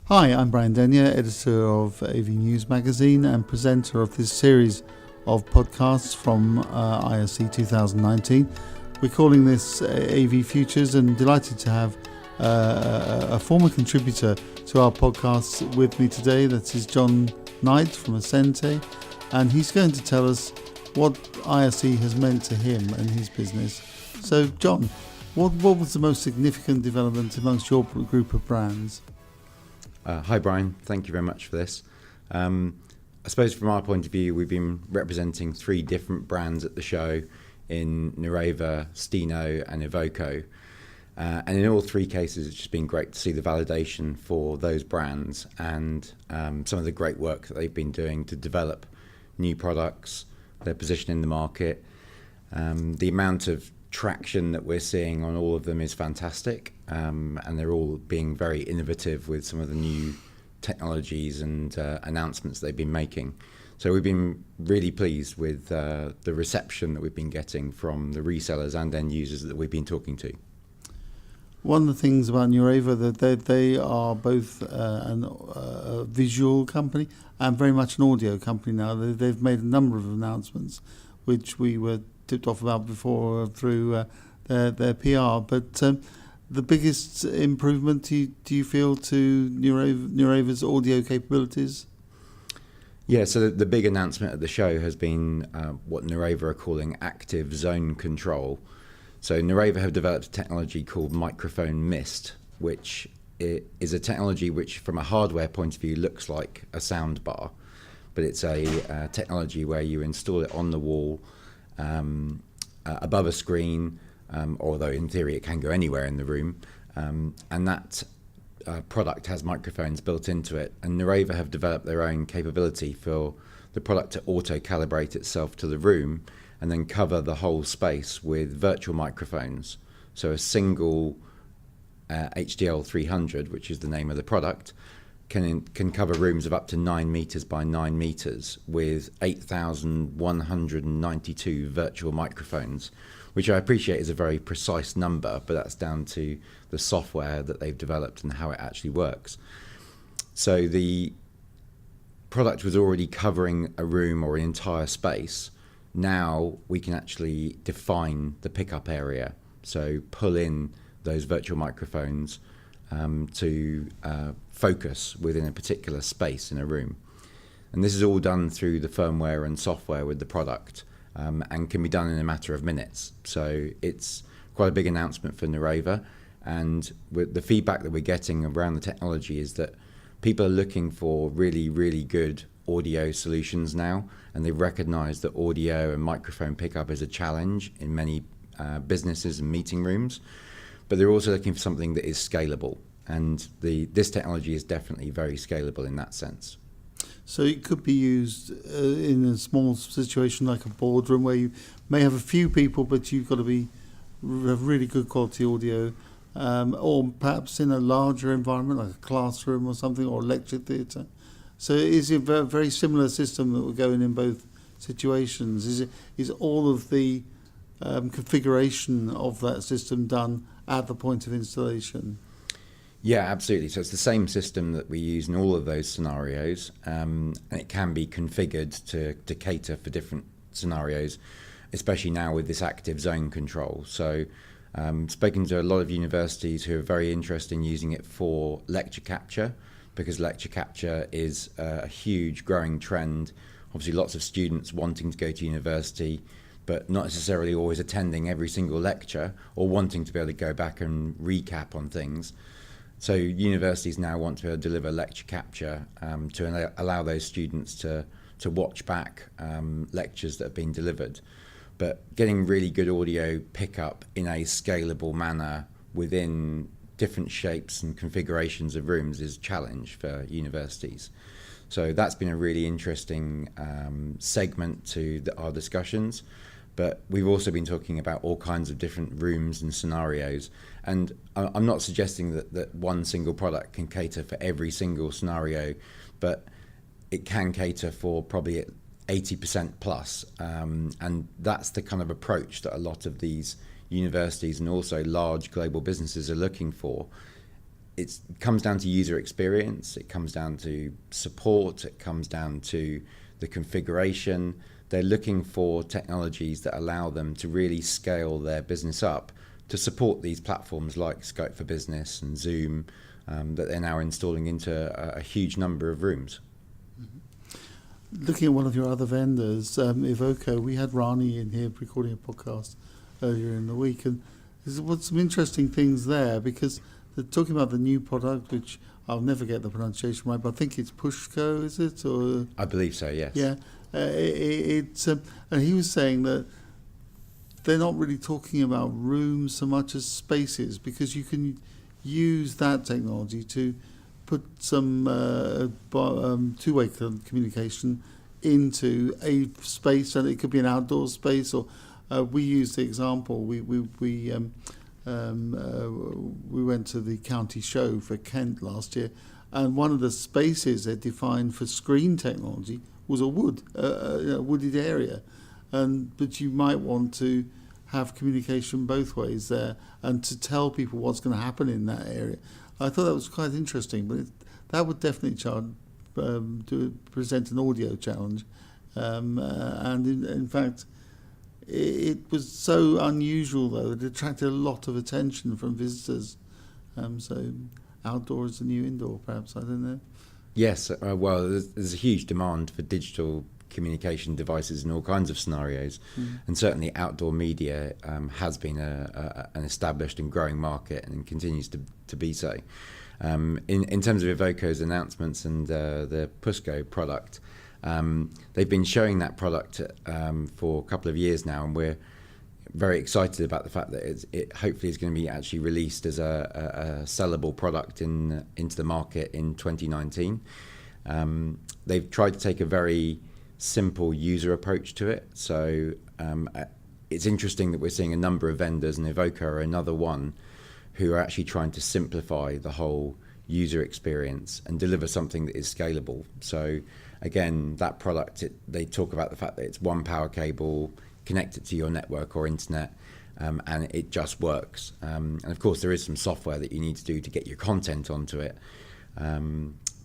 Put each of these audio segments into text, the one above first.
Hi, I'm Brian Denyer, editor of AV News magazine and presenter of this series of podcasts from ISE 2019. We're calling this AV Futures, and delighted to have a former contributor to our podcasts with me today. That is John Knight from Ascente, and he's going to tell us what ISE has meant to him and his business. So, John, what was the most significant development amongst your group of brands? Hi Brian, thank you very much for this. I suppose from our point of view, we've been representing three different brands at the show in Nareva, Steno and Evoco. And in all three cases, it's just been great to see the validation for those brands and some of the great work that they've been doing to develop new products, their position in the market. The amount of traction that we're seeing on all of them is fantastic, and they're all being very innovative with some of the new technologies and announcements they've been making. So we've been really pleased with the reception that we've been getting from the resellers and end users that we've been talking to. One of the things about Nareva that they are both a visual company and very much an audio company now. They've made a number of announcements, which we were tipped off about before through their PR. But the biggest improvement, do you feel, to Nareva's audio capabilities? Yeah, so the big announcement at the show has been what Nareva are calling active zone control. So Nareva have developed a technology called microphone mist, which is a technology which from a hardware point of view looks like a sound bar, but it's a technology where you install it on the wall above a screen, although in theory it can go anywhere in the room, and that product has microphones built into it, and Nareva have developed their own capability for the product to auto-calibrate itself to the room and then cover the whole space with virtual microphones. So a single HDL 300, which is the name of the product, can cover rooms of up to 9 meters by 9 meters with 8,192 virtual microphones, which I appreciate is a very precise number, but that's down to the software that they've developed and how it actually works. So the product was already covering a room or an entire space. Now we can actually define the pickup area, so pull in those virtual microphones to focus within a particular space in a room. And this is all done through the firmware and software with the product, and can be done in a matter of minutes. So it's quite a big announcement for Nareva, and with the feedback that we're getting around the technology is that people are looking for really, really good audio solutions now, and they recognize that audio and microphone pickup is a challenge in many businesses and meeting rooms, but they're also looking for something that is scalable, and this technology is definitely very scalable in that sense. So it could be used in a small situation like a boardroom where you may have a few people, but you've got to have really good quality audio, or perhaps in a larger environment like a classroom or something, or a lecture theatre. So is it a very similar system that will go in both situations? Is all of the configuration of that system done at the point of installation? Yeah, absolutely. So it's the same system that we use in all of those scenarios, and it can be configured to cater for different scenarios, especially now with this active zone control. So spoken to a lot of universities who are very interested in using it for lecture capture, because lecture capture is a huge growing trend. Obviously lots of students wanting to go to university, but not necessarily always attending every single lecture or wanting to be able to go back and recap on things. So universities now want to be able to deliver lecture capture to allow those students to watch back lectures that have been delivered. But getting really good audio pickup in a scalable manner within different shapes and configurations of rooms is a challenge for universities. So that's been a really interesting segment to our discussions. But we've also been talking about all kinds of different rooms and scenarios. And I'm not suggesting that one single product can cater for every single scenario, but it can cater for probably 80% plus. And that's the kind of approach that a lot of these universities and also large global businesses are looking for. it comes down to user experience, it comes down to support, it comes down to the configuration. They're looking for technologies that allow them to really scale their business up to support these platforms like Skype for Business and Zoom that they're now installing into a huge number of rooms. Looking at one of your other vendors, Evoco, we had Rani in here recording a podcast earlier in the week, and there's some interesting things there, because they're talking about the new product, which I'll never get the pronunciation right, but I think it's Pushco, is it? Or I believe so, yes. Yeah, it's and he was saying that they're not really talking about rooms so much as spaces, because you can use that technology to put some two-way communication into a space, and it could be an outdoor space, or we used the example. We went to the county show for Kent last year, and one of the spaces they defined for screen technology was a wooded area, but you might want to have communication both ways there, and to tell people what's going to happen in that area. I thought that was quite interesting, but that would definitely present an audio challenge. And in fact, it was so unusual, though, that it attracted a lot of attention from visitors. So outdoor is the new indoor, perhaps, I don't know. Yes, well, there's a huge demand for digital communication devices in all kinds of scenarios, and certainly outdoor media has been an established and growing market, and continues to be so. In terms of Evoco's announcements and the Pushco product, they've been showing that product for a couple of years now, and we're very excited about the fact that it hopefully is going to be actually released as a sellable product into the market in 2019. They've tried to take a very simple user approach to it. So it's interesting that we're seeing a number of vendors, and Evoco are another one, who are actually trying to simplify the whole user experience and deliver something that is scalable. So again, that product, they talk about the fact that it's one power cable connected to your network or internet, and it just works. And of course, there is some software that you need to do to get your content onto it.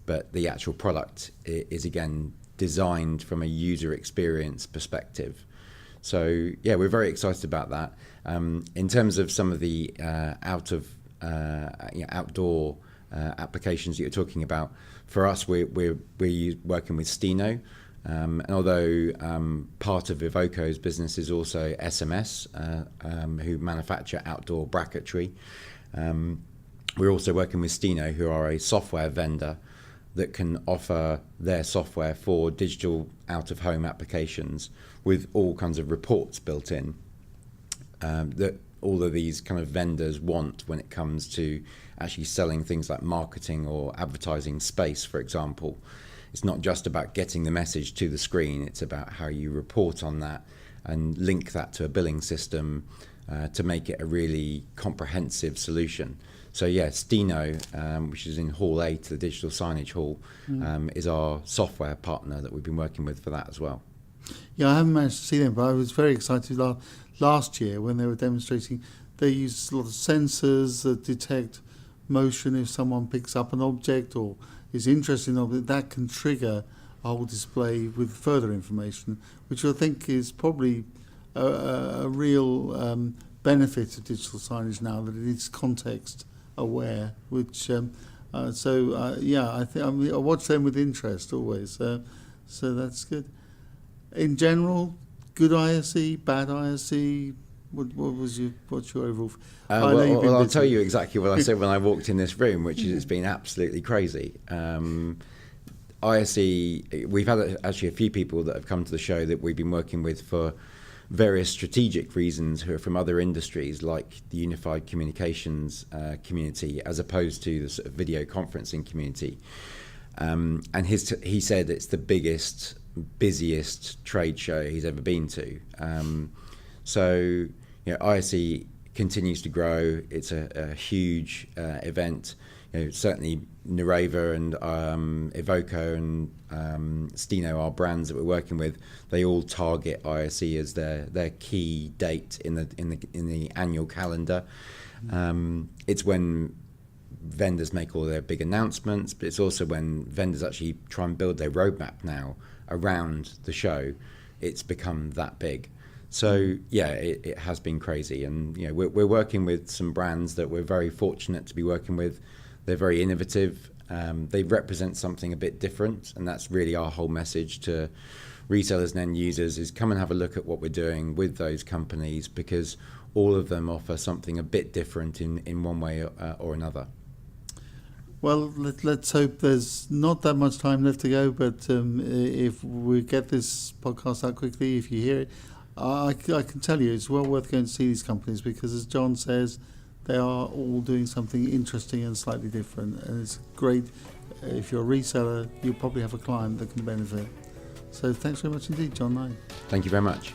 But the actual product is, again, designed from a user experience perspective. So yeah, we're very excited about that. In terms of some of the outdoor applications that you're talking about, for us, we're working with Steno, and although part of Evoco's business is also SMS, who manufacture outdoor bracketry, we're also working with Steno, who are a software vendor that can offer their software for digital out-of-home applications with all kinds of reports built in, that all of these kind of vendors want when it comes to actually selling things like marketing or advertising space, for example. It's not just about getting the message to the screen, it's about how you report on that and link that to a billing system to make it a really comprehensive solution. So yeah, Steno, which is in Hall 8, the digital signage hall, is our software partner that we've been working with for that as well. Yeah, I haven't managed to see them, but I was very excited last year when they were demonstrating. They use a lot of sensors that detect motion. If someone picks up an object or is interested in an object, that can trigger a whole display with further information, which I think is probably a real benefit of digital signage now, that it is context aware, which yeah, I watch them with interest always, so that's good. In general, good ISE, bad ISE, what's your overall? I'll tell you exactly what I said when I walked in this room, which is it's been absolutely crazy. ISE, we've had actually a few people that have come to the show that we've been working with for various strategic reasons, who are from other industries like the unified communications community, as opposed to the sort of video conferencing community. And he said it's the busiest trade show he's ever been to. So ISE continues to grow. It's a huge event. Certainly Nereva and Evoco and Steno, our brands that we're working with, they all target ISE as their key date in the annual calendar. It's when vendors make all their big announcements, but it's also when vendors actually try and build their roadmap now around the show. It's become that big. So yeah, it has been crazy, and we're working with some brands that we're very fortunate to be working with. They're very innovative. They represent something a bit different, and that's really our whole message to resellers and end users: is come and have a look at what we're doing with those companies, because all of them offer something a bit different in one way or another. Well, let's hope there's not that much time left to go, but if we get this podcast out quickly, if you hear it, I can tell you it's well worth going to see these companies, because as John says, they are all doing something interesting and slightly different, and it's great. If you're a reseller, you'll probably have a client that can benefit. So thanks very much indeed, John Knight. Thank you very much.